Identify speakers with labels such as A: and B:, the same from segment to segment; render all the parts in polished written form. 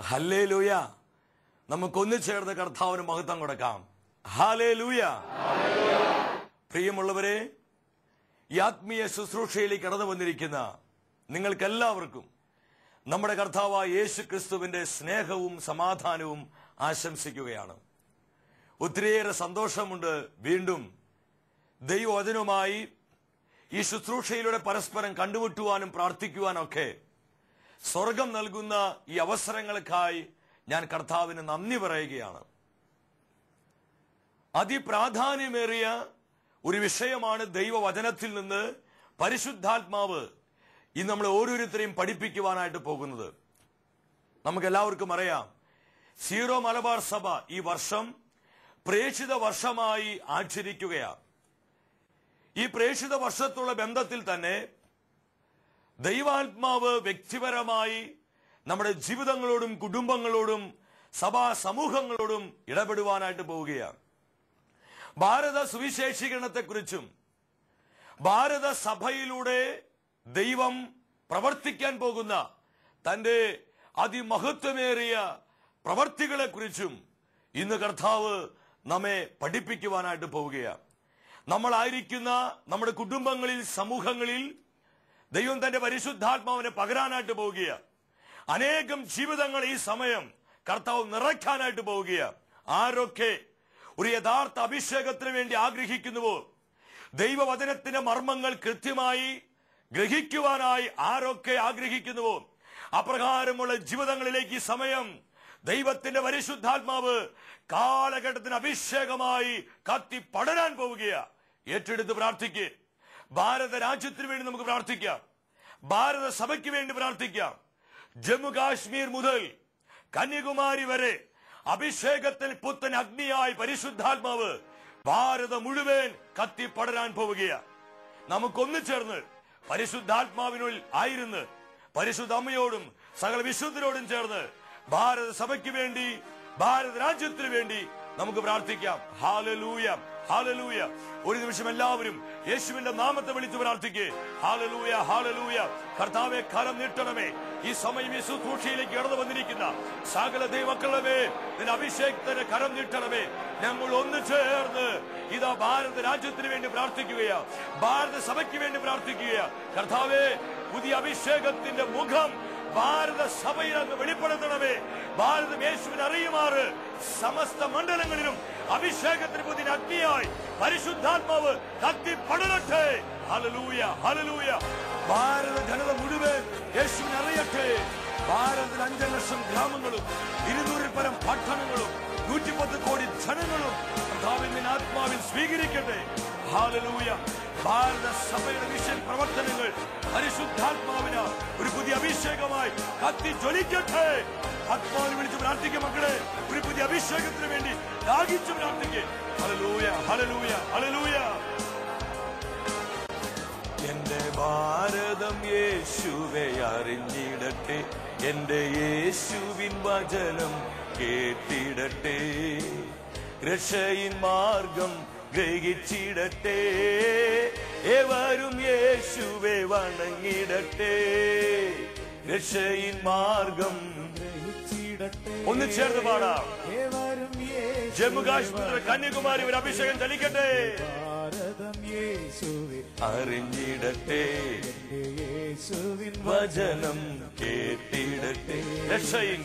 A: Hallelujah. നമുക്കൊന്നു ചേർന്ന് കർത്താവിന് മഹത്വം കൊടുക്കാം. ഹല്ലേലൂയ. പ്രിയമുള്ളവരെ, ഈ ആത്മീയ ശുശ്രൂഷയിലേക്ക് കടന്നു വന്നിരിക്കുന്ന നിങ്ങൾക്കെല്ലാവർക്കും നമ്മുടെ കർത്താവായ യേശു ക്രിസ്തുവിന്റെ സ്നേഹവും സമാധാനവും ആശംസിക്കുകയാണ്. ഒത്തിരിയേറെ സന്തോഷമുണ്ട് വീണ്ടും ദൈവവചനവുമായി ഈ ശുശ്രൂഷയിലൂടെ പരസ്പരം കണ്ടുമുട്ടുവാനും പ്രാർത്ഥിക്കുവാനൊക്കെ സ്വർഗം നൽകുന്ന ഈ അവസരങ്ങൾക്കായി ഞാൻ കർത്താവിന് നന്ദി പറയുകയാണ്. അതിപ്രാധാന്യമേറിയ ഒരു വിഷയമാണ് ദൈവവചനത്തിൽ നിന്ന് പരിശുദ്ധാത്മാവ് ഇന്ന് നമ്മൾ ഓരോരുത്തരെയും പഠിപ്പിക്കുവാനായിട്ട് പോകുന്നത്. നമുക്കെല്ലാവർക്കും അറിയാം, സീറോ മലബാർ സഭ ഈ വർഷം പ്രേക്ഷിത വർഷമായി ആചരിക്കുകയാണ്. ഈ പ്രേക്ഷിത വർഷത്തുള്ള ബന്ധത്തിൽ തന്നെ ദൈവാത്മാവ് വ്യക്തിപരമായി നമ്മുടെ ജീവിതങ്ങളോടും കുടുംബങ്ങളോടും സഭാ സമൂഹങ്ങളോടും ഇടപെടുവാനായിട്ട് പോവുകയാണ്. ഭാരത സുവിശേഷീകരണത്തെക്കുറിച്ചും ഭാരത സഭയിലൂടെ ദൈവം പ്രവർത്തിക്കാൻ പോകുന്ന തന്റെ അതിമഹത്വമേറിയ പ്രവർത്തികളെക്കുറിച്ചും ഇന്ന് കർത്താവ് നമ്മെ പഠിപ്പിക്കുവാനായിട്ട് പോവുകയാണ്. നമ്മളായിരിക്കുന്ന നമ്മുടെ കുടുംബങ്ങളിൽ, സമൂഹങ്ങളിൽ ദൈവം തന്റെ പരിശുദ്ധാത്മാവിനെ പകരാനായിട്ട് പോവുകയാണ്. അനേകം ജീവിതങ്ങൾ ഈ സമയം കർത്താവ് നിറയ്ക്കാനായിട്ട് പോവുകയാണ്. ആരൊക്കെ ഒരു യഥാർത്ഥ അഭിഷേകത്തിന് വേണ്ടി ആഗ്രഹിക്കുന്നുവോ, ദൈവവചനത്തിന്റെ മർമ്മങ്ങൾ കൃത്യമായി ഗ്രഹിക്കുവാനായി ആരൊക്കെ ആഗ്രഹിക്കുന്നുവോ, അപ്രകാരമുള്ള ജീവിതങ്ങളിലേക്ക് ഈ സമയം ദൈവത്തിന്റെ പരിശുദ്ധാത്മാവ് കാലഘട്ടത്തിന് അഭിഷേകമായി കത്തി പടരാൻ പോവുകയാണ്. ഏറ്റെടുത്ത് പ്രാർത്ഥിക്കുക. ഭാരത രാജ്യത്തിന് വേണ്ടി നമുക്ക് പ്രാർത്ഥിക്കാം. ഭാരത സഭയ്ക്ക് വേണ്ടി പ്രാർത്ഥിക്കാം. ജമ്മു കാശ്മീർ മുതൽ കന്യാകുമാരി വരെ അഭിഷേകത്തിൽ പുത്തൻ അഗ്നിയായി പരിശുദ്ധാത്മാവ് ഭാരതം മുഴുവൻ കത്തി പടരാൻ പോവുകയാണ്. നമുക്കൊന്നു ചേർന്ന് പരിശുദ്ധാത്മാവിനുള്ളിൽ ആയിരുന്ന് പരിശുദ്ധ അമ്മയോടും സകല വിശുദ്ധരോടും ചേർന്ന് ഭാരത സഭയ്ക്ക് വേണ്ടി, ഭാരത രാജ്യത്തിന് വേണ്ടി നമുക്ക് പ്രാർത്ഥിക്കാം. Hallelujah, hallelujah. ഒരു നിമിഷം എല്ലാവരും യേശുവിന്റെ നാമത്തെ വിളിച്ച് പ്രാർത്ഥിക്കേ. Hallelujah, hallelujah. കർത്താവേ, കരം നീട്ടണമേ. ഈ സമയം ഈ ശുശ്രൂഷയിലേക്ക് കടന്നു വന്നിരിക്കുന്ന സകല ദൈവമക്കളുടെ നിന്റെ അഭിഷേകത്തിന് കരം നീട്ടണമേ. ഞങ്ങൾ ഒന്ന് ചേർന്ന് ഇതാ ഭാരത രാജ്യത്തിന് വേണ്ടി പ്രാർത്ഥിക്കുകയാ, ഭാരത സഭയ്ക്ക് വേണ്ടി പ്രാർത്ഥിക്കുകയാ. കർത്താവേ, പുതിയ അഭിഷേകത്തിന്റെ മുഖം ഭാരത സഭയിൽ അങ്ങ് വെളിപ്പെടുത്തണമേ. ഭാരതം യേശുവിനെ അറിയുമാറ് സമസ്ത മണ്ഡലങ്ങളിലും അഭിഷേകത്തിന് പുതിയ അഗ്നിയായി പരിശുദ്ധാത്മാവ് കത്തി പടരട്ടെ. Hallelujah, hallelujah. ഭാരത ജനത മുഴുവൻ യേശുവിനെ അറിയട്ടെ. ഭാരതത്തിൽ 5 ലക്ഷം ഗ്രാമങ്ങളും 200-ൽ പരം പട്ടണങ്ങളും 110 കോടി ജനങ്ങളും കർത്താവിന്റെ ആത്മാവിൽ സ്വീകരിക്കട്ടെ. ഹല്ലേലൂയ. ഭാരത സഭയുടെ മിഷൻ പ്രവർത്തനങ്ങൾ പരിശുദ്ധാത്മാവിന് ഒരു പുതിയ അഭിഷേകമായി കത്തി ജ്വലിക്കട്ടെ. ആത്മാവിനെ വിളിച്ച് പ്രാർത്ഥിക്കുക മക്കളെ. ഒരു പുതിയ അഭിഷേകത്തിന് വേണ്ടി ദാഹിച്ചു പ്രാർത്ഥിക്കുക. Hallelujah, hallelujah, hallelujah. എന്റെ ഭാരതം യേശുവെ അറിഞ്ഞിടട്ടെ, എന്റെ യേശുവിൻ വചനം കേട്ടിടട്ടെ, രക്ഷയിൻ മാർഗം ഗ്രഹിച്ചിടട്ടെ, ഏവരും യേശുവെ വണങ്ങിടട്ടെ, രക്ഷയിൻ മാർഗം ഗ്രഹിച്ചിടട്ടെ. ഒന്ന് ചേർന്ന് പാടാം. ജമ്മു കാശ്മീർ, കന്യാകുമാരി ഒരു അഭിഷേകം ചലിക്കട്ടെ. ഭാരതം യേശുവെ അറിഞ്ഞിടട്ടെ, യേശുവിൻ വചനം കേട്ടിടട്ടെ, രക്ഷയിൻ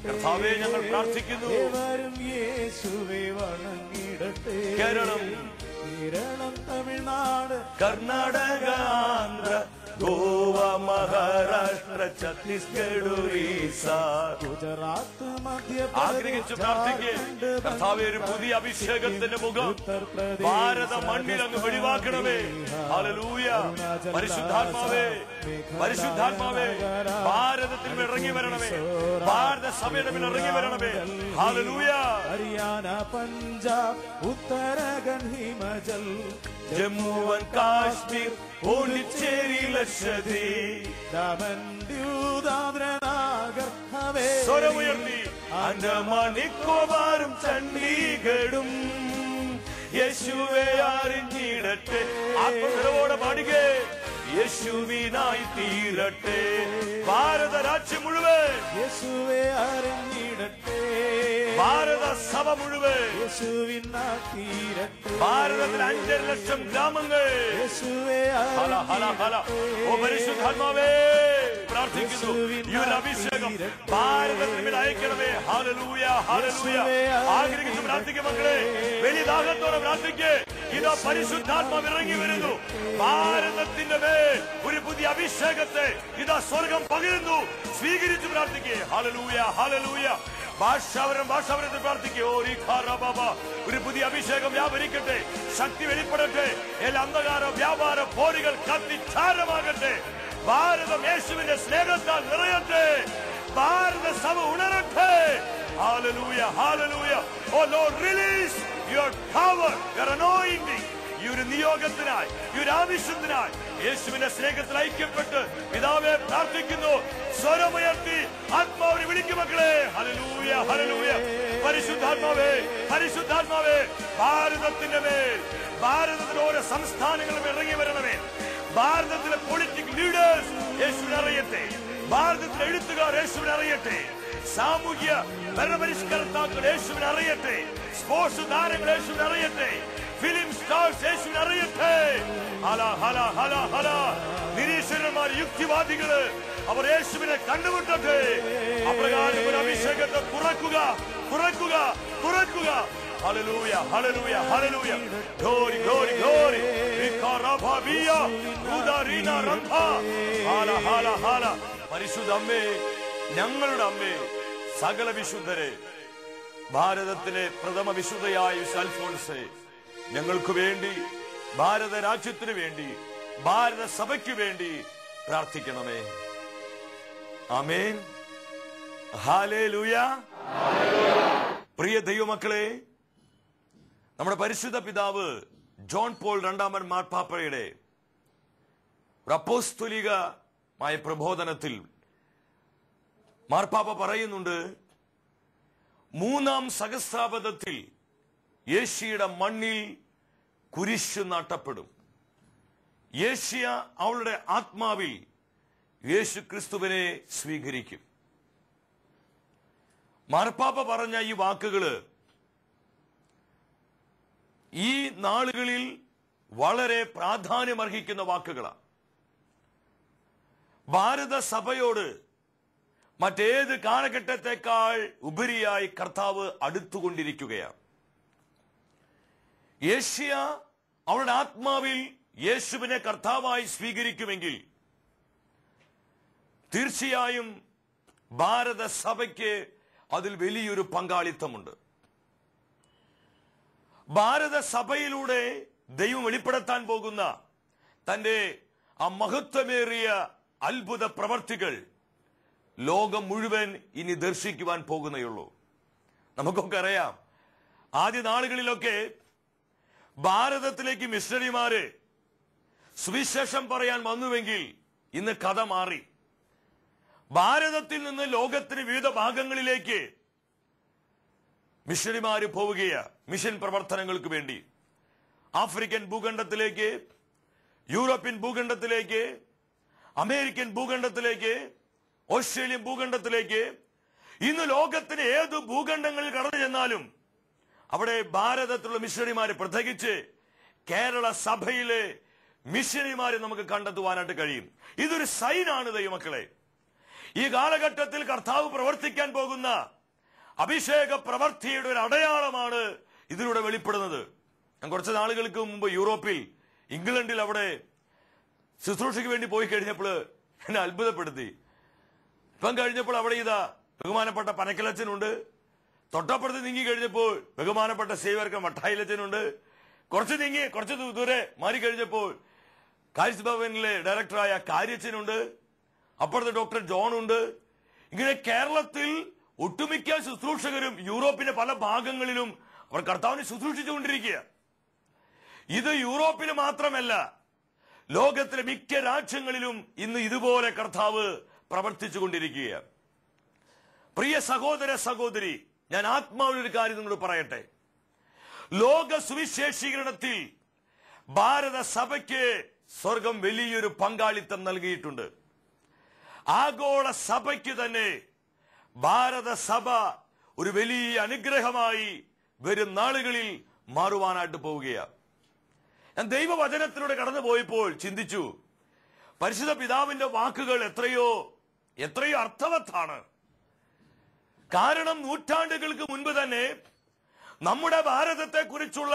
A: കർത്താവേ, ഞങ്ങൾ പ്രാർത്ഥിക്കുന്നു. കേരളം, തമിഴ്നാട്, കർണാടക, ആന്ധ്ര, ഗോവ, മഹാരാഷ്ട്ര, ഛത്തീസ്ഗഡ്, ഒറീസ, ഗുജറാത്ത്, മധ്യപ്രദേശ് ആഗ്രഹിച്ചു പ്രാർത്ഥിക്കേ. കർത്താവേ, ഒരു പുതിയ അഭിഷേകത്തിന്റെ മുഖം ഭാരത മണ്ണിൽ അങ്ങ് വെളിവാക്കണമേ. ഹല്ലേലൂയ. പരിശുദ്ധാത്മാവേ, പരിശുദ്ധാത്മാവേ, ഭാരതത്തിൽ ഇറങ്ങി വരണമേ. ഭാരത സഭയുടെ മേൽ ഇറങ്ങി വരണമേ. ഹല്ലേലൂയ. ഹരിയാന, പഞ്ചാബ്, ഉത്തരാഖണ്ഡ്, ഹിമാചൽ, ജമ്മു ആൻഡ് കാശ്മീർ, പോണ്ടിച്ചേരി, ലക്ഷദ്വീപ്, ദമൻ, ദിയു, ദാദ്ര, നാഗർ ഹവേലി, സ്വരമുയർത്തി അൻഡമാൻ, നിക്കോബാറും ചണ്ഡീഗഡും യേശുവെ അറിഞ്ഞിടട്ടെ. ആത്മനിറവോടെ പാടുകേ. യേശുവിനായി തീരട്ടെ. ഭാരത രാജ്യം മുഴുവൻ
B: യേശുവെ അറിഞ്ഞിടട്ടെ.
A: ഭാരത സഭ മുഴുവൻ
B: യേശുവിനായി തീരട്ടെ.
A: ഭാരതത്തിൽ 5 ലക്ഷം ഗ്രാമങ്ങൾ
B: യേശുവെ
A: ഹല ഹല ഹല. ഓ പരിശുദ്ധാത്മാവേ പ്രാർത്ഥിക്കുന്നു, ഈ ഒരു അഭിഷേകം ഭാരതത്തിൽ അയക്കണമേ. Hallelujah hallelujah. ആഗ്രഹിച്ചു പ്രാർത്ഥിക്കുക മക്കളെ, വലിയ ദാഹത്തോടെ പ്രാർത്ഥിക്കേ. ഇതാ പരിശുദ്ധാത്മാവ് ഇറങ്ങി വരുന്നു. ഭാരതത്തിന്റെ മേൽ ഒരു പുതിയ അഭിഷേകത്തെ ഇതാ സ്വർഗം പകരുന്നു. സ്വീകരിച്ചു പ്രാർത്ഥിക്കേ. Hallelujah hallelujah. ഭാഷാവരത്തിൽ പ്രാർത്ഥിക്കേ. ഒരു പുതിയ അഭിഷേകം വ്യാപരിക്കട്ടെ, ശക്തി വെളിപ്പെടട്ടെ. എല്ലാ അന്ധകാര വ്യാപാര പോരുകൾ കത്തിച്ചാരമാകട്ടെ. ഭാരതം യേശുവിന്റെ സ്നേഹത്താൽ നിറയട്ടെ. ഭാരത സഭ ഉണരട്ടെ. Hallelujah hallelujah. Oh lord, release your power, your anointing. ഈ ഒരു നിയോഗത്തിനായി, ഈ ഒരു ആവശ്യത്തിനായി യേശുവിന്റെ സ്നേഹത്തിൽ ഐക്യപ്പെട്ട് പിതാവെ പ്രാർത്ഥിക്കുന്നു. സ്വരമുയർത്തി ആത്മാവിനെ വിളിക്കും മക്കളെ. Hallelujah hallelujah. പരിശുദ്ധാത്മാവേ പരിശുദ്ധാത്മാവേ, ഭാരതത്തിന്റെ മേൽ, ഭാരതത്തിലെ ഓരോ സംസ്ഥാനങ്ങളും ഇറങ്ങി വരണമേ. ഭാരതത്തിലെ പൊളിറ്റിക്കൽ ലീഡേഴ്സ് യേശുവിനെ അറിയട്ടെ. ഭാരതത്തിലെ എഴുത്തുകാർ യേശുവിനെ അറിയട്ടെ. സാമൂഹ്യ ഭരണപരിഷ്കർത്താക്കൾ യേശുവിനെ അറിയട്ടെ. സ്പോർട്സ് താരങ്ങൾ യേശുവിനെ അറിയട്ടെ. ഫിലിം സ്റ്റാർസ് യേശുവിനെ അറിയട്ടെ. ഹല ഹല ഹല ഹല. നിരീശ്വരന്മാർ, യുക്തിവാദികള് അവർ യേശുവിനെ കണ്ടുമുട്ടട്ടെ. അപ്രകാരം ഒരു അഭിഷേകത്തെ തുറക്കുക തുറക്കുക തുറക്കുക. Hallelujah hallelujah hallelujah. Glory glory glory. വികാരഭാവിയ ഉദാരീന രംഭ. ഹല ഹല ഹല. പരിശുദ്ധ അമ്മേ, ഞങ്ങളുടെ അമ്മേ, സകല വിശുദ്ധരെ, ഭാരതത്തിലെ പ്രഥമ വിശുദ്ധയായ അൽഫോൻസേ, ഞങ്ങൾക്ക് വേണ്ടി, ഭാരത രാജ്യത്തിന് വേണ്ടി, ഭാരത സഭയ്ക്ക് വേണ്ടി പ്രാർത്ഥിക്കണമേ. ആമേൻ. ഹല്ലേലൂയ. പ്രിയ ദൈവമക്കളെ, നമ്മുടെ പരിശുദ്ധ പിതാവ് ജോൺ പോൾ രണ്ടാമൻ മാർപ്പാപ്പയുടെ ഒരു അപ്പോസ്തലികമായ പ്രബോധനത്തിൽ മാർപ്പാപ്പ പറയുന്നുണ്ട്, 3-ാം സഹസ്രാബ്ദത്തിൽ ഏഷ്യയുടെ മണ്ണിൽ കുരിശ് നാട്ടപ്പെടും. ഏഷ്യ അവളുടെ ആത്മാവിൽ യേശു ക്രിസ്തുവിനെ സ്വീകരിക്കും. മാർപ്പാപ്പ പറഞ്ഞ ഈ വാക്കുകള് ഈ നാളുകളിൽ വളരെ പ്രാധാന്യമർഹിക്കുന്ന വാക്കുകളാണ്. ഭാരത സഭയോട് മറ്റേത് കാലഘട്ടത്തെക്കാൾ ഉപരിയായി കർത്താവ് അടുത്തുകൊണ്ടിരിക്കുകയാണ്. ഏഷ്യ അവളുടെ ആത്മാവിൽ യേശുവിനെ കർത്താവായി സ്വീകരിക്കുമെങ്കിൽ തീർച്ചയായും ഭാരത സഭയ്ക്ക് അതിൽ വലിയൊരു പങ്കാളിത്തമുണ്ട്. ഭാരത സഭയിലൂടെ ദൈവം വെളിപ്പെടുത്താൻ പോകുന്ന തന്റെ ആ മഹത്വമേറിയ അത്ഭുത പ്രവർത്തികൾ ലോകം മുഴുവൻ ഇനി ദർശിക്കുവാൻ പോകുന്നേയുള്ളൂ. നമുക്കൊക്കെ അറിയാം, ആദ്യ നാളുകളിലൊക്കെ ഭാരതത്തിലേക്ക് മിഷണറിമാര് സുവിശേഷം പറയാൻ വന്നുവെങ്കിൽ ഇന്ന് കഥ മാറി. ഭാരതത്തിൽ നിന്ന് ലോകത്തിന് വിവിധ ഭാഗങ്ങളിലേക്ക് മിഷണറിമാര് പോവുകയാണ് മിഷൻ പ്രവർത്തനങ്ങൾക്ക് വേണ്ടി. ആഫ്രിക്കൻ ഭൂഖണ്ഡത്തിലേക്ക്, യൂറോപ്യൻ ഭൂഖണ്ഡത്തിലേക്ക്, അമേരിക്കൻ ഭൂഖണ്ഡത്തിലേക്ക്, ഓസ്ട്രേലിയൻ ഭൂഖണ്ഡത്തിലേക്ക്, ഇന്ന് ലോകത്തിന് ഏത് ഭൂഖണ്ഡങ്ങളിൽ കടന്നു ചെന്നാലും അവിടെ ഭാരതത്തിലുള്ള മിഷണറിമാര്, പ്രത്യേകിച്ച് കേരള സഭയിലെ മിഷണറിമാരെ നമുക്ക് കണ്ടെത്തുവാനായിട്ട് കഴിയും. ഇതൊരു സൈനാണ് ദൈവമക്കളെ. ഈ കാലഘട്ടത്തിൽ കർത്താവ് പ്രവർത്തിക്കാൻ പോകുന്ന അഭിഷേക പ്രവർത്തിയുടെ ഒരു അടയാളമാണ് ഇതിലൂടെ വെളിപ്പെടുന്നത്. ഞാൻ കുറച്ച് നാളുകൾക്ക് മുമ്പ് യൂറോപ്പിൽ, ഇംഗ്ലണ്ടിൽ അവിടെ ശുശ്രൂഷയ്ക്ക് വേണ്ടി പോയി കഴിഞ്ഞപ്പോൾ എന്നെ അത്ഭുതപ്പെടുത്തി. ഇപ്പം കഴിഞ്ഞപ്പോൾ അവിടെ ഇതാ ബഹുമാനപ്പെട്ട പനക്കലച്ചനുണ്ട്. തൊട്ടപ്പുറത്ത് നീങ്ങി കഴിഞ്ഞപ്പോൾ ബഹുമാനപ്പെട്ട സേവ്യർക്കൻ വട്ടായിലച്ചനുണ്ട്. കുറച്ച് ദൂരെ മാറി കഴിഞ്ഞപ്പോൾ കാരിസ് ഭവനിലെ ഡയറക്ടറായ കാര്യച്ചനുണ്ട്. അപ്പുറത്ത് ഡോക്ടർ ജോൺ ഉണ്ട്. ഇങ്ങനെ കേരളത്തിൽ ഒട്ടുമിക്ക ശുശ്രൂഷകരും യൂറോപ്പിന്റെ പല ഭാഗങ്ങളിലും അവർ കർത്താവിനെ ശുശ്രൂഷിച്ചുകൊണ്ടിരിക്കുക. ഇത് യൂറോപ്പിൽ മാത്രമല്ല, ലോകത്തിലെ മിക്ക രാജ്യങ്ങളിലും ഇന്ന് ഇതുപോലെ കർത്താവ് പ്രവർത്തിച്ചുകൊണ്ടിരിക്കുക. പ്രിയ സഹോദര സഹോദരി, ഞാൻ ആത്മാവിനൊരു കാര്യം നിങ്ങളോട് പറയട്ടെ. ലോക സുവിശേഷീകരണത്തിൽ ഭാരത സഭയ്ക്ക് സ്വർഗം വലിയൊരു പങ്കാളിത്തം നൽകിയിട്ടുണ്ട്. ആഗോള സഭയ്ക്ക് തന്നെ ഭാരത സഭ ഒരു വലിയ അനുഗ്രഹമായി വരും നാളുകളിൽ മാറുവാനായിട്ട് പോവുകയാണ്. ഞാൻ ദൈവവചനത്തിലൂടെ കടന്നു പോയപ്പോൾ ചിന്തിച്ചു, പരിശുദ്ധ പിതാവിന്റെ വാക്കുകൾ എത്രയോ അർത്ഥവത്താണ്. കാരണം നൂറ്റാണ്ടുകൾക്ക് മുൻപ് തന്നെ നമ്മുടെ ഭാരതത്തെ കുറിച്ചുള്ള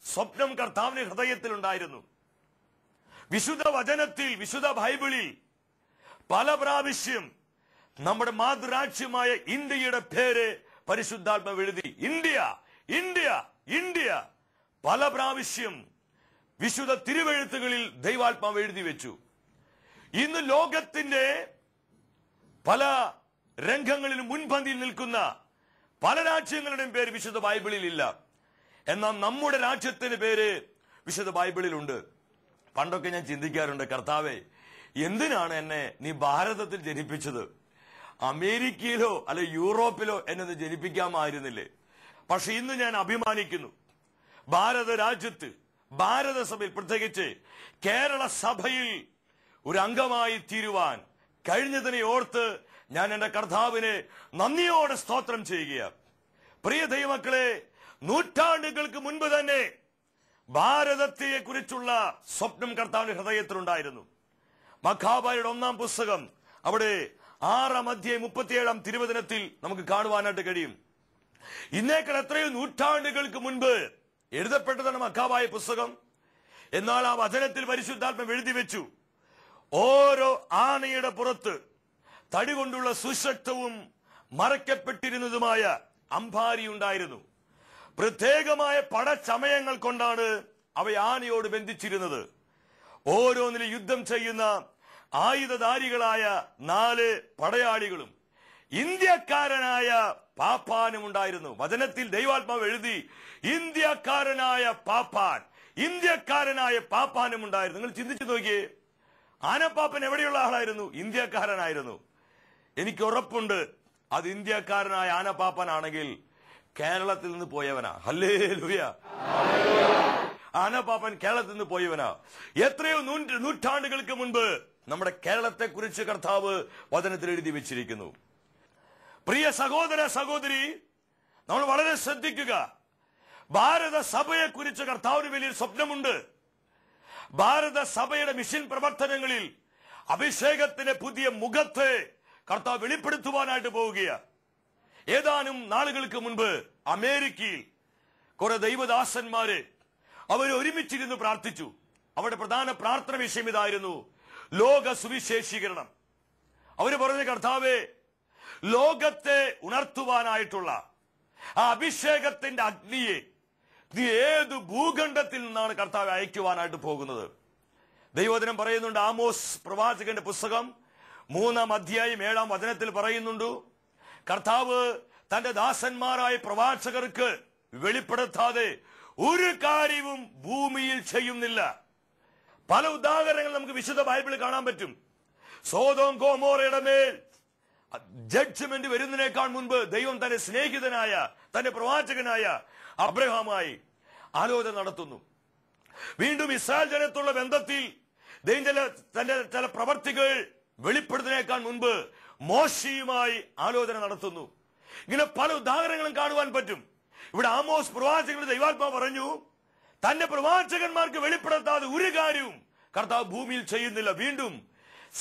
A: സ്വപ്നം കർത്താവിന്റെ ഹൃദയത്തിലുണ്ടായിരുന്നു. വിശുദ്ധ വചനത്തിൽ, വിശുദ്ധ ബൈബിളിൽ പല പ്രാവശ്യം നമ്മുടെ മാതൃരാജ്യമായ ഇന്ത്യയുടെ പേര് പരിശുദ്ധാത്മാവ് എഴുതി. ഇന്ത്യ ഇന്ത്യ ഇന്ത്യ പല പ്രാവശ്യം വിശുദ്ധ തിരുവെഴുത്തുകളിൽ ദൈവാത്മാവ് എഴുതി വെച്ചു. ഇന്ന് ലോകത്തിന്റെ പല രംഗങ്ങളിലും മുൻപന്തിയിൽ നിൽക്കുന്ന പല രാജ്യങ്ങളുടെയും പേര് വിശുദ്ധ ബൈബിളിൽ ഇല്ല. എന്നാൽ നമ്മുടെ രാജ്യത്തിന്റെ പേര് വിശുദ്ധ ബൈബിളിലുണ്ട്. പണ്ടൊക്കെ ഞാൻ ചിന്തിക്കാറുണ്ട്, കർത്താവേ, എന്തിനാണ് എന്നെ നീ ഭാരതത്തിൽ ജനിപ്പിച്ചത്? അമേരിക്കയിലോ അല്ലെ യൂറോപ്പിലോ എന്നെ ജനിപ്പിക്കാമായിരുന്നില്ലേ? പക്ഷെ ഇന്ന് ഞാൻ അഭിമാനിക്കുന്നു, ഭാരത രാജ്യത്ത്, ഭാരത സഭയിൽ, പ്രത്യേകിച്ച് കേരള സഭയിൽ ഒരു അംഗമായി തീരുവാൻ കഴിഞ്ഞതിനെ ഓർത്ത് ഞാൻ എന്റെ കർത്താവിനെ നന്ദിയോടെ സ്തോത്രം ചെയ്യുകയാണ്. പ്രിയ ദൈവമക്കളെ, നൂറ്റാണ്ടുകൾക്ക് മുൻപ് തന്നെ ഭാരതത്തെ കുറിച്ചുള്ള സ്വപ്നം കർത്താവിന്റെ ഹൃദയത്തിലുണ്ടായിരുന്നു. മഖാബയുടെ 1-ാം പുസ്തകം അവിടെ 6-ാം അധ്യായം 37-ാം തിരുവചനത്തിൽ നമുക്ക് കാണുവാനായിട്ട് കഴിയും. ഇന്നേക്കാൾ എത്രയോ നൂറ്റാണ്ടുകൾക്ക് മുൻപ് എഴുതപ്പെട്ടതാണ് മഖാബായ പുസ്തകം. എന്നാൽ ആ വചനത്തിൽ പരിശുദ്ധാത്മാവ് എഴുതി വെച്ചു, ഓരോ ആനയുടെ പുറത്ത് തടി കൊണ്ടുള്ള സുശക്തവും മറയ്ക്കപ്പെട്ടിരുന്നതുമായ അമ്പാരി ഉണ്ടായിരുന്നു. പ്രത്യേകമായ പടച്ചമയങ്ങൾ കൊണ്ടാണ് അവ ആനയോട് ബന്ധിച്ചിരുന്നത്. ഓരോന്നിലും യുദ്ധം ചെയ്യുന്ന ആയുധധാരികളായ 4 പടയാളികളും ഇന്ത്യക്കാരനായ പാപ്പാനും ഉണ്ടായിരുന്നു. വചനത്തിൽ ദൈവാത്മാവ് എഴുതി, ഇന്ത്യക്കാരനായ പാപ്പാനും ഉണ്ടായിരുന്നു. നിങ്ങൾ ചിന്തിച്ചു നോക്കിയേ, ആനപ്പാപ്പൻ എവിടെയുള്ള ആളായിരുന്നു? ഇന്ത്യക്കാരനായിരുന്നു. എനിക്ക് ഉറപ്പുണ്ട്, അത് ഇന്ത്യക്കാരനായ ആനപ്പാപ്പനാണെങ്കിൽ കേരളത്തിൽ നിന്ന് പോയവനാ. ഹല്ലേലൂയ. ആനപ്പാപ്പൻ കേരളത്തിൽ നിന്ന് പോയവനാ. എത്രയോ നൂറ്റാണ്ടുകൾക്ക് മുൻപ് നമ്മുടെ കേരളത്തെ കുറിച്ച് കർത്താവ് വചനത്തിൽ എഴുതി വെച്ചിരിക്കുന്നു. പ്രിയ സഹോദര സഹോദരി, നമ്മൾ വളരെ ശ്രദ്ധിക്കുക. ഭാരത സഭയെ കുറിച്ച് കർത്താവിന് വലിയൊരു സ്വപ്നമുണ്ട്. ഭാരത സഭയുടെ മിഷൻ പ്രവർത്തനങ്ങളിൽ അഭിഷേകത്തിന്റെ പുതിയ മുഖത്തെ കർത്താവ് വെളിപ്പെടുത്തുവാനായിട്ട് പോവുകയാണ്. ഏതാനും നാളുകൾക്ക് മുൻപ് അമേരിക്കയിൽ കുറെ ദൈവദാസന്മാര് അവർ ഒരുമിച്ചിരുന്ന് പ്രാർത്ഥിച്ചു. അവരുടെ പ്രധാന പ്രാർത്ഥന വിഷയം ഇതായിരുന്നു, ലോക സുവിശേഷീകരണം. അവര് പറഞ്ഞ, കർത്താവേ, ലോകത്തെ ഉണർത്തുവാനായിട്ടുള്ള ആ അഭിഷേകത്തിന്റെ അഗ്നിയെ നീ ഏത് ഭൂഖണ്ഡത്തിൽ നിന്നാണ് കർത്താവ് അയക്കുവാനായിട്ട് പോകുന്നത്? ദൈവവചനം പറയുന്നുണ്ട്, ആമോസ് പ്രവാചകന്റെ പുസ്തകം 3-ാം അധ്യായം 7-ാം വചനത്തിൽ പറയുന്നുണ്ട്, കർത്താവ് തന്റെ ദാസന്മാരായ പ്രവാചകർക്ക് വെളിപ്പെടുത്താതെ ഒരു കാര്യവും ഭൂമിയിൽ ചെയ്യുന്നില്ല. പല ഉദാഹരണങ്ങൾ നമുക്ക് വിശുദ്ധ ബൈബിളിൽ കാണാൻ പറ്റും. സോദോം ഗോമോറയുടെ മേൽ ജഡ്ജ്മെന്റ് വരുന്നതിനേക്കാൾ മുൻപ് ദൈവം തന്റെ സ്നേഹിതനായ, തന്റെ പ്രവാചകനായ അബ്രഹാമായി ആലോചന നടത്തുന്നു. വീണ്ടും ഇസ്രായേൽ ജനത്തുള്ള ബന്ധത്തിൽ ദൈവം തന്റെ ചില പ്രവർത്തികൾ വെളിപ്പെടുത്തുന്നതിനേക്കാൾ മുൻപ് മോശയുമായി ആലോചന നടത്തുന്നു. ഇങ്ങനെ പല ഉദാഹരണങ്ങളും കാണുവാൻ പറ്റും. ഇവിടെ ആമോസ് പ്രവാചകന്റെ ദൈവാത്മാവ് പറഞ്ഞു, തന്റെ പ്രവാചകന്മാർക്ക് വെളിപ്പെടുത്താതെ ഒരു കാര്യവും കർത്താവ് ഭൂമിയിൽ ചെയ്യുന്നില്ല. വീണ്ടും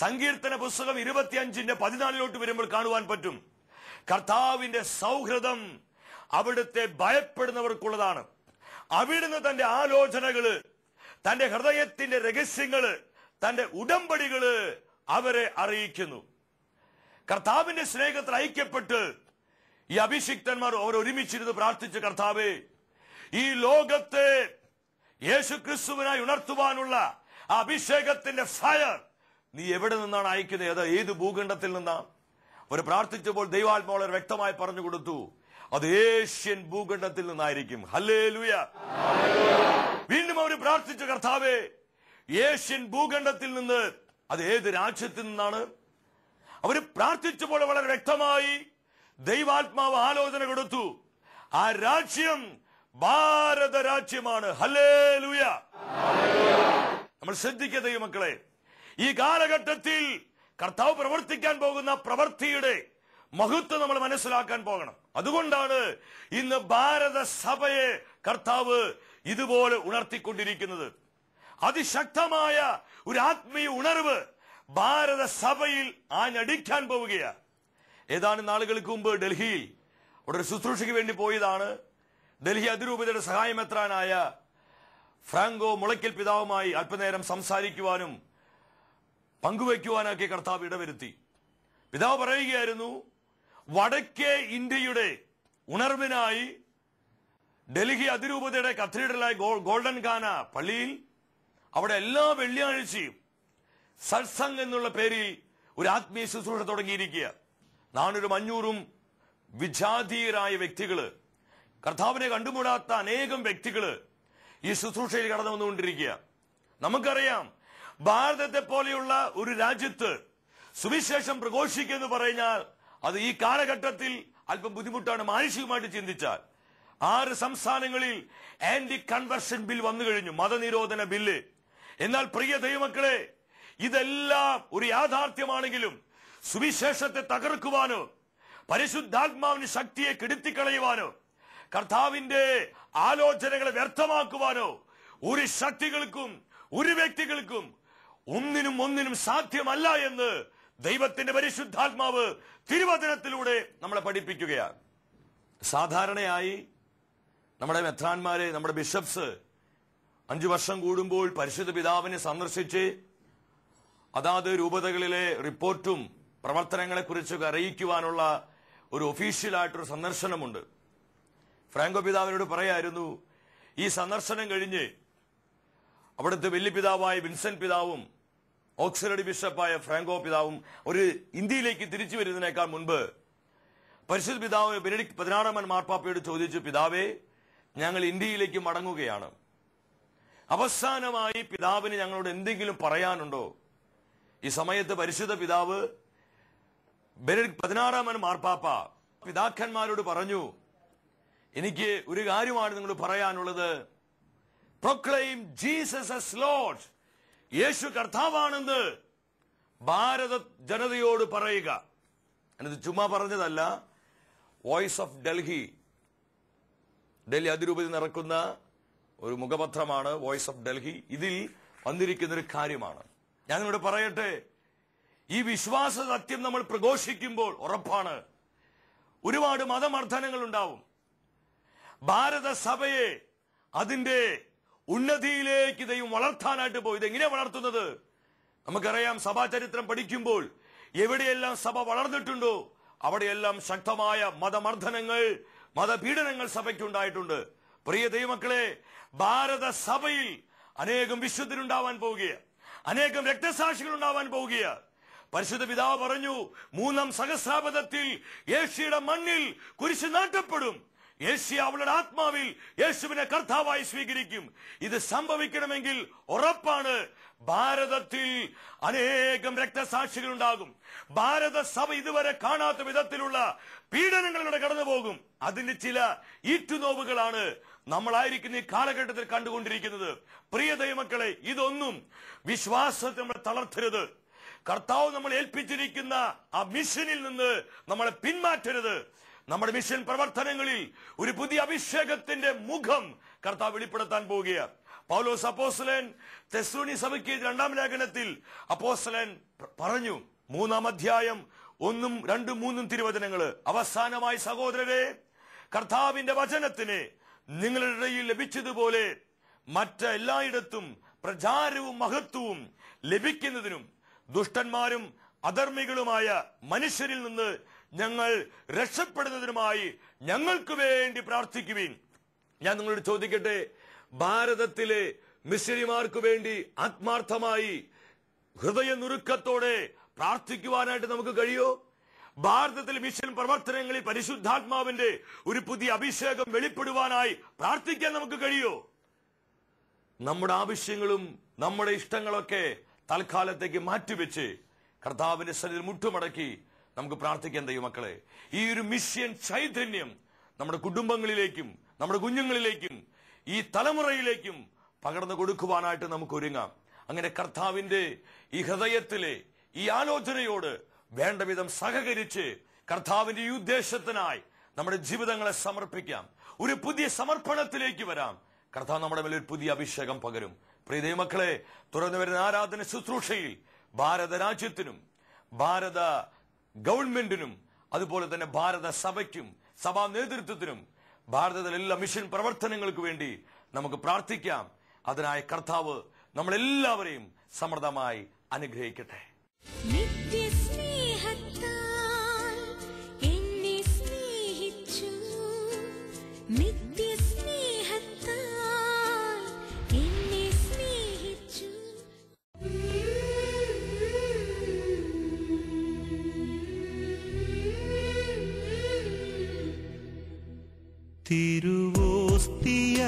A: സങ്കീർത്തന പുസ്തകം 25:14 വരുമ്പോൾ കാണുവാൻ പറ്റും, കർത്താവിന്റെ സൗഹൃദം അവിടുത്തെ ഭയപ്പെടുന്നവർക്കുള്ളതാണ്. അവിടുന്ന് തന്റെ ആലോചനകള്, തന്റെ ഹൃദയത്തിന്റെ രഹസ്യങ്ങള്, തന്റെ ഉടമ്പടികള് അവരെ അറിയിക്കുന്നു. കർത്താവിന്റെ സ്നേഹത്തിൽ ഐക്യപ്പെട്ട് ഈ അഭിഷിക്തന്മാർ അവർ ഒരുമിച്ചിരുന്ന് പ്രാർത്ഥിച്ച, കർത്താവേ, ഈ ലോകത്തെ യേശുക്രിസ്തുവിനായി ഉണർത്തുവാനുള്ള ആ അഭിഷേകത്തിന്റെ ഫയർ നീ എവിടെ നിന്നാണ് അയക്കുന്നത്? ഏത് ഭൂഖണ്ഡത്തിൽ നിന്നാണ്? അവർ പ്രാർത്ഥിച്ചപ്പോൾ ദൈവാത്മാവ് വളരെ വ്യക്തമായി പറഞ്ഞു കൊടുത്തു, അത് ഏഷ്യൻ ഭൂഖണ്ഡത്തിൽ നിന്നായിരിക്കും. ഹല്ലേലൂയ. വീണ്ടും അവർ പ്രാർത്ഥിച്ചു, കർത്താവേ, ഏഷ്യൻ ഭൂഖണ്ഡത്തിൽ നിന്ന്, അത് ഏത് രാജ്യത്തിൽ നിന്നാണ്? അവർ പ്രാർത്ഥിച്ചപ്പോൾ വളരെ വ്യക്തമായി ദൈവാത്മാവ് ആലോചന കൊടുത്തു, ആ രാജ്യം ഭാരത രാജ്യമാണ്. ഹല്ലേലൂയ. നമ്മൾ ശ്രദ്ധിക്കുക ദൈവമക്കളെ, ഈ കാലഘട്ടത്തിൽ കർത്താവ് പ്രവർത്തിക്കാൻ പോകുന്ന പ്രവൃത്തിയുടെ മഹത്വം നമ്മൾ മനസ്സിലാക്കാൻ പോകണം. അതുകൊണ്ടാണ് ഇന്ന് ഭാരത സഭയെ കർത്താവ് ഇതുപോലെ ഉണർത്തിക്കൊണ്ടിരിക്കുന്നത്. അതിശക്തമായ ഒരു ആത്മീയ ഉണർവ് ഭാരത സഭയിൽ ആഞ്ഞടിക്കാൻ പോവുകയാണ്. ഏതാനും നാളുകൾക്ക് മുമ്പ് ഡൽഹിയിൽ അവിടെ ഒരു ശുശ്രൂഷയ്ക്ക് വേണ്ടി പോയതാണ്. ഡൽഹി അതിരൂപതയുടെ സഹായമെത്രാനായ ഫ്രാങ്കോ മുളയ്ക്കൽ പിതാവുമായി അല്പനേരം സംസാരിക്കുവാനും പങ്കുവയ്ക്കുവാനൊക്കെ കർത്താവ് ഇടവരുത്തി. പിതാവ് പറയുകയായിരുന്നു, വടക്കേ ഇന്ത്യയുടെ ഉണർവിനായി ഡൽഹി അതിരൂപതയുടെ കത്തീഡ്രലായ ഗോൾഡൻ ഖാന പള്ളിയിൽ അവിടെ എല്ലാ വെള്ളിയാഴ്ചയും സത്സംഗ് എന്നുള്ള പേരിൽ ഒരു ആത്മീയ ശുശ്രൂഷ തുടങ്ങിയിരിക്കുക. 400-500 വിജാതീയരായ വ്യക്തികള്, കർത്താവിനെ കണ്ടുമുടാത്ത അനേകം വ്യക്തികള് ഈ ശുശ്രൂഷയിൽ കടന്നു വന്നുകൊണ്ടിരിക്കുക. നമുക്കറിയാം, ഭാരതത്തെ പോലെയുള്ള ഒരു രാജ്യത്ത് സുവിശേഷം പ്രഘോഷിക്കുമെന്ന് പറഞ്ഞാൽ അത് ഈ കാലഘട്ടത്തിൽ അല്പം ബുദ്ധിമുട്ടാണ് മാനുഷികമായിട്ട് ചിന്തിച്ചാൽ. 6 സംസ്ഥാനങ്ങളിൽ ആന്റി കൺവെർഷൻ ബിൽ വന്നു കഴിഞ്ഞു, മതനിരോധന ബില്ല്. എന്നാൽ പ്രിയ ദൈവമക്കളെ, ഇതെല്ലാം ഒരു യാഥാർത്ഥ്യമാണെങ്കിലും സുവിശേഷത്തെ തകർക്കുവാനോ പരിശുദ്ധാത്മാവിന് ശക്തിയെ കെടുത്തിക്കളയുവാനോ കർത്താവിന്റെ ആലോചനകളെ വ്യർത്ഥമാക്കുവാനോ ഒരു ശക്തികൾക്കും ഒരു വ്യക്തികൾക്കും ഒന്നിനും സാധ്യമല്ല എന്ന് ദൈവത്തിന്റെ പരിശുദ്ധാത്മാവ് തിരുവചനത്തിലൂടെ നമ്മളെ പഠിപ്പിക്കുകയാണ്. സാധാരണയായി നമ്മുടെ മെത്രാന്മാരെ, നമ്മുടെ ബിഷപ്സ് 5 വർഷം കൂടുമ്പോൾ പരിശുദ്ധ പിതാവിനെ സന്ദർശിച്ച് അതാത് രൂപതകളിലെ റിപ്പോർട്ടും പ്രവർത്തനങ്ങളെ കുറിച്ചൊക്കെ അറിയിക്കുവാനുള്ള ഒരു ഒഫീഷ്യലായിട്ടൊരു സന്ദർശനമുണ്ട്. ഫ്രാങ്കോ പിതാവിനോട് പറയായിരുന്നു, ഈ സന്ദർശനം കഴിഞ്ഞ് അവിടുത്തെ വലിയ പിതാവായ വിൻസെന്റ് പിതാവും ഓക്സിലറി ബിഷപ്പായ ഫ്രാങ്കോ പിതാവും ഒരു ഇന്ത്യയിലേക്ക് തിരിച്ചു വരുന്നതിനേക്കാൾ മുൻപ് പരിശുദ്ധ പിതാവ് ബെനഡിക്ട് 16 മാർപ്പാപ്പയോട് ചോദിച്ചു, പിതാവേ, ഞങ്ങൾ ഇന്ത്യയിലേക്ക് മടങ്ങുകയാണ്. അവസാനമായി പിതാവിന് ഞങ്ങളോട് എന്തെങ്കിലും പറയാനുണ്ടോ? ഈ സമയത്ത് പരിശുദ്ധ പിതാവ് ബെനഡിക്ട് 16 മാർപ്പാപ്പ പിതാക്കന്മാരോട് പറഞ്ഞു, എനിക്ക് ഒരു കാര്യമാണ് നിങ്ങൾ പറയാനുള്ളത്. Proclaim Jesus as lord. യേശു കർത്താവാണെന്ന് ഭാരത ജനതയോട് പറയുക. എന്നത് ചുമ്മാ പറഞ്ഞതല്ല. വോയിസ് ഓഫ് ഡൽഹി അതിരൂപതയിൽ നടക്കുന്ന ഒരു മുഖപത്രമാണ് വോയിസ് ഓഫ് ഡൽഹി. ഇതിൽ വന്നിരിക്കുന്ന ഒരു കാര്യമാണ്. ഞാൻ നിങ്ങളോട് പറയട്ടെ, ഈ വിശ്വാസ സത്യം നമ്മൾ പ്രഘോഷിക്കുമ്പോൾ ഉറപ്പാണ് ഒരുപാട് മതമർദ്ദനങ്ങൾ ഉണ്ടാവും. ഭാരത സഭയെ അതിന്റെ ഉന്നതിയിലേക്ക് ദൈവം വളർത്താനായിട്ട് പോയി. ഇതെങ്ങനെ വളർത്തുന്നത്? നമുക്കറിയാം, സഭാചരിത്രം പഠിക്കുമ്പോൾ എവിടെയെല്ലാം സഭ വളർന്നിട്ടുണ്ടോ അവിടെയെല്ലാം ശക്തമായ മതമർദ്ദനങ്ങൾ, മതപീഡനങ്ങൾ സഭയ്ക്കുണ്ടായിട്ടുണ്ട്. പ്രിയ ദൈവമക്കളെ, ഭാരത സഭയിൽ അനേകം വിശുദ്ധരുണ്ടാവാൻ പോവുകയാണ്, അനേകം രക്തസാക്ഷികൾ ഉണ്ടാവാൻ പോവുകയാണ്. പരിശുദ്ധ പിതാവ് പറഞ്ഞു, 3-ാം സഹസ്രാബ്ദത്തിൽ യേശുയുടെ മണ്ണിൽ കുരിശ് നാട്ടപ്പെടും. യേശു അവളുടെ ആത്മാവിൽ യേശുവിനെ കർത്താവായി സ്വീകരിക്കും. ഇത് സംഭവിക്കണമെങ്കിൽ ഉറപ്പാണ് ഭാരതത്തിൽ അനേകം രക്തസാക്ഷികൾ ഉണ്ടാകും. ഭാരത സഭ ഇതുവരെ കാണാത്ത വിധത്തിലുള്ള പീഡനങ്ങളിലൂടെ കടന്നു പോകും. അതിന്റെ ചില ഈറ്റുനോവുകളാണ് നമ്മളായിരിക്കുന്ന ഈ കാലഘട്ടത്തിൽ കണ്ടുകൊണ്ടിരിക്കുന്നത്. പ്രിയ ദൈവമക്കളെ, ഇതൊന്നും വിശ്വാസത്തെ നമ്മൾ തളർത്തരുത്. കർത്താവ് നമ്മൾ ഏൽപ്പിച്ചിരിക്കുന്ന ആ മിഷനിൽ നിന്ന് നമ്മളെ പിന്മാറ്റരുത്. നമ്മുടെ മിഷൻ പ്രവർത്തനങ്ങളിൽ ഒരു പുതിയ അഭിഷേകത്തിന്റെ മുഖം കർത്താവ് വെളിപ്പെടുത്താൻ പോവുകയാണ്. പൗലോസ് അപ്പോസ്തലൻ തെസ്സലോനിക്ക സഭയ്ക്ക് 2-ാം ലേഖനത്തിൽ അപ്പോസ്തലൻ പറഞ്ഞു, 3-ാം അധ്യായം 1, 2, 3 തിരുവചനങ്ങള്, അവസാനമായി സഹോദരരെ, കർത്താവിന്റെ വചനത്തിന് നിങ്ങളുടെ ഇടയിൽ ലഭിച്ചതുപോലെ മറ്റെല്ലായിടത്തും പ്രചാരവും മഹത്വവും ലഭിക്കുന്നതിനും ദുഷ്ടന്മാരും അധർമ്മികളുമായ മനുഷ്യരിൽ നിന്ന് ഞങ്ങൾ രക്ഷപ്പെടുന്നതിനുമായി ഞങ്ങൾക്ക് വേണ്ടി പ്രാർത്ഥിക്കുവിൻ. ഞാൻ നിങ്ങളോട് ചോദിക്കട്ടെ, ഭാരതത്തിലെ മിഷണറിമാർക്ക് വേണ്ടി ആത്മാർത്ഥമായി ഹൃദയനുറുക്കത്തോടെ പ്രാർത്ഥിക്കുവാനായിട്ട് നമുക്ക് കഴിയോ? ഭാരതത്തിലെ മിഷൻ പ്രവർത്തനങ്ങളിൽ പരിശുദ്ധാത്മാവിന്റെ ഒരു പുതിയ അഭിഷേകം വെളിപ്പെടുവാനായി പ്രാർത്ഥിക്കാൻ നമുക്ക് കഴിയോ? നമ്മുടെ ആവശ്യങ്ങളും നമ്മുടെ ഇഷ്ടങ്ങളൊക്കെ തൽക്കാലത്തേക്ക് മാറ്റിവെച്ച് കർത്താവിന്റെ സന്നിധിയിൽ മുട്ടുമടക്കി നമുക്ക് പ്രാർത്ഥിക്കാൻ ദൈവമക്കളെ. ഈ ഒരു മിഷൻ ചൈതന്യം നമ്മുടെ കുടുംബങ്ങളിലേക്കും നമ്മുടെ കുഞ്ഞുങ്ങളിലേക്കും ഈ തലമുറയിലേക്കും പകർന്നു കൊടുക്കുവാനായിട്ട് നമുക്ക് ഒരുങ്ങാം. അങ്ങനെ കർത്താവിന്റെ ഈ ഹൃദയത്തിലെ ഈ ആലോചനയോട് വേണ്ട വിധം സഹകരിച്ച് കർത്താവിന്റെ ഈ ഉദ്ദേശത്തിനായി നമ്മുടെ ജീവിതങ്ങളെ സമർപ്പിക്കാം. ഒരു പുതിയ സമർപ്പണത്തിലേക്ക് വരാം. കർത്താവ് നമ്മുടെ മേൽ ഒരു പുതിയ അഭിഷേകം പകരും. പ്രിയ ദൈവമക്കളെ, തുറന്നു വരുന്ന ആരാധന ശുശ്രൂഷയിൽ ഭാരത രാജ്യത്തിനും ഭാരത ഗവൺമെന്റിനും അതുപോലെ തന്നെ ഭാരത സഭയ്ക്കും സഭാ നേതൃത്വത്തിനും ഭാരതത്തിലെ എല്ലാ മിഷൻ പ്രവർത്തനങ്ങൾക്ക് വേണ്ടി നമുക്ക് പ്രാർത്ഥിക്കാം. അതിനായി കർത്താവ് നമ്മളെല്ലാവരെയും സമൃദ്ധമായി അനുഗ്രഹിക്കട്ടെ.
B: തിരുവോസ്തിയ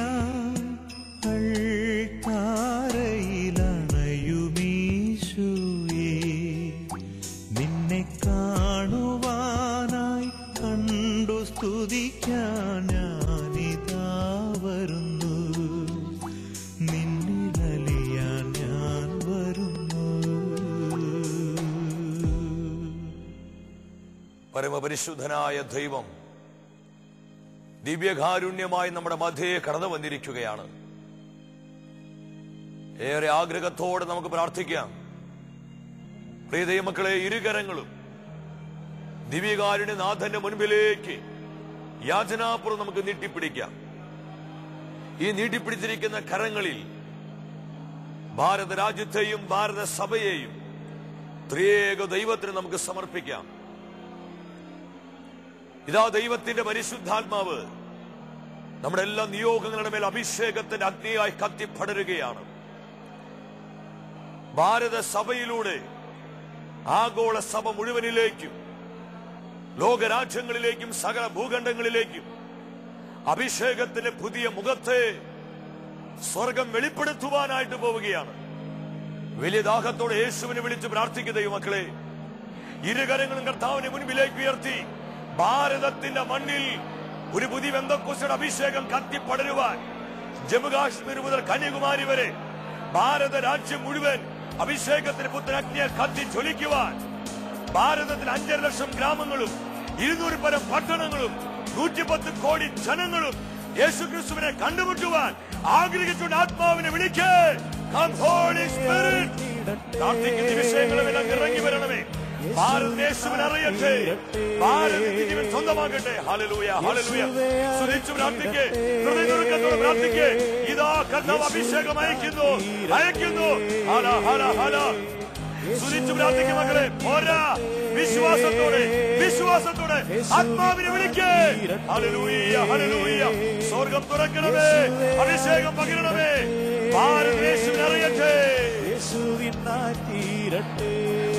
B: അൾത്താരയിലണയുമീശുവേ, നിന്നെ കാണുവാനായി കണ്ടു സ്തുതിക്കാൻ ഞാനിതാ വരുന്നു, നിന്നിലലിയാൻ ഞാൻ വരുന്നു.
A: പരമപരിശുദ്ധനായ ദൈവം ദിവ്യകാരുണ്യമായി നമ്മുടെ മധ്യയെ കടന്നു വന്നിരിക്കുകയാണ്. ഏറെ ആഗ്രഹത്തോടെ നമുക്ക് പ്രാർത്ഥിക്കാം. പ്രിയ ദൈവമക്കളെ, ഇരുകരങ്ങളും ദിവ്യകാരുണ്യനാഥന്റെ മുൻപിലേക്ക് യാചനാപൂർവ്വം നമുക്ക് നീട്ടിപ്പിടിക്കാം. ഈ നീട്ടിപ്പിടിച്ചിരിക്കുന്ന കരങ്ങളിൽ ഭാരത രാജ്യത്തെയും ഭാരത സഭയെയും ത്രിയേക ദൈവത്തിന് നമുക്ക് സമർപ്പിക്കാം. ഇതാ ദൈവത്തിന്റെ പരിശുദ്ധാത്മാവ് നമ്മുടെ എല്ലാ നിയോഗങ്ങളുടെ മേൽ അഭിഷേകത്തിന്റെ അഗ്നിയായി കത്തിപ്പടരുകയാണ്. ഭാരത സഭയിലൂടെ ആഗോള സഭ മുഴുവനിലേക്കും ലോകരാജ്യങ്ങളിലേക്കും സകല ഭൂഖണ്ഡങ്ങളിലേക്കും അഭിഷേകത്തിന്റെ പുതിയ മുഖത്തെ സ്വർഗം വെളിപ്പെടുത്തുവാനായിട്ട് പോവുകയാണ്. വലിയ ദാഹത്തോടെ യേശുവിനെ വിളിച്ച് പ്രാർത്ഥിക്കുക ദൈവമക്കളെ. ഇരുകരങ്ങളും കർത്താവിന്റെ മുൻപിലേക്ക് ഉയർത്തി ഭാരതത്തിന്റെ മണ്ണിൽ ഒരു പുതിയ പെന്തക്കോസ്തിയുടെ അഭിഷേകം കത്തിപ്പടരുവാൻ ജമ്മു കാശ്മീർ മുതൽ കന്യാകുമാരി വരെ ഭാരത രാജ്യം മുഴുവൻ അഭിഷേകത്തിന് പുത്രജ്ഞയെ കത്തി ജ്വലിക്കുവാൻ ഭാരതത്തിൽ 5.5 ലക്ഷം ഗ്രാമങ്ങളും 200 പരം പട്ടണങ്ങളും 110 കോടി ജനങ്ങളും യേശുക്രിസ്തുവിനെ കണ്ടുമുട്ടുവാൻ ആഗ്രഹിച്ചുകൊണ്ട് ആത്മാവിനെ വിളിക്കേ. പ്രാർത്ഥിക്കുന്ന വിഷയങ്ങളെല്ലാം ഇറങ്ങി വരണമേ. ഭാരതം യേശുവിനെ അറിയട്ടെ. ഭാരതം ജീവൻ സ്വന്തമാകട്ടെ. Hallelujah, hallelujah. സ്തുതിച്ചു പ്രാർത്ഥിക്കേ. ഹൃദയത്തോടെ പ്രാർത്ഥിക്കേ. ഇതാ കർത്താവ് അഭിഷേകം അയക്കുന്നു. ഹല ഹല ഹല. സ്തുതിച്ചു പ്രാർത്ഥിക്കും മക്കളെ. പോരാ, വിശ്വാസത്തോടെ ആത്മാവിനെ വിളിക്കേ. Hallelujah, hallelujah. സ്വർഗം തുറക്കണമേ, അഭിഷേകം പകരണമേ. ഭാരതം യേശുവിനെ അറിയട്ടെ.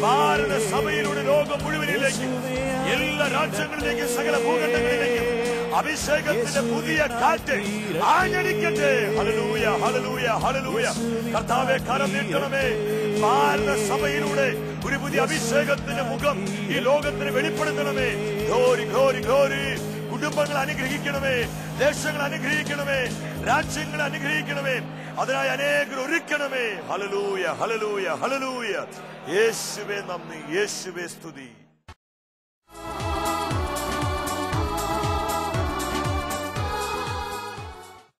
A: ഭാരത സഭയിലൂടെ ലോകം മുഴുവനിലേക്കും എല്ലാ രാജ്യങ്ങളിലേക്കും സകല ഭൂഖണ്ഡങ്ങളിലേക്കും അഭിഷേകത്തിന്റെ പുതിയ കാറ്റ് ആഞ്ഞടിക്കട്ടെ. Hallelujah, hallelujah, hallelujah. കർത്താവേ, കരം നീട്ടണമേ. ഭാരത സഭയിലൂടെ ഒരു പുതിയ അഭിഷേകത്തിന്റെ മുഖം ഈ ലോകത്തിന് വെളിപ്പെടുത്തണമേ. Glory, glory, glory. കുടുംബങ്ങൾ അനുഗ്രഹിക്കണമേ, ദേശങ്ങൾ അനുഗ്രഹിക്കണമേ, രാജ്യങ്ങൾ അനുഗ്രഹിക്കണമേ. അതിനായി അനേകർ ഒരുക്കണമേ. Hallelujah, hallelujah, hallelujah. യേശുവേ നന്ദി, യേശുവേ സ്തുതി.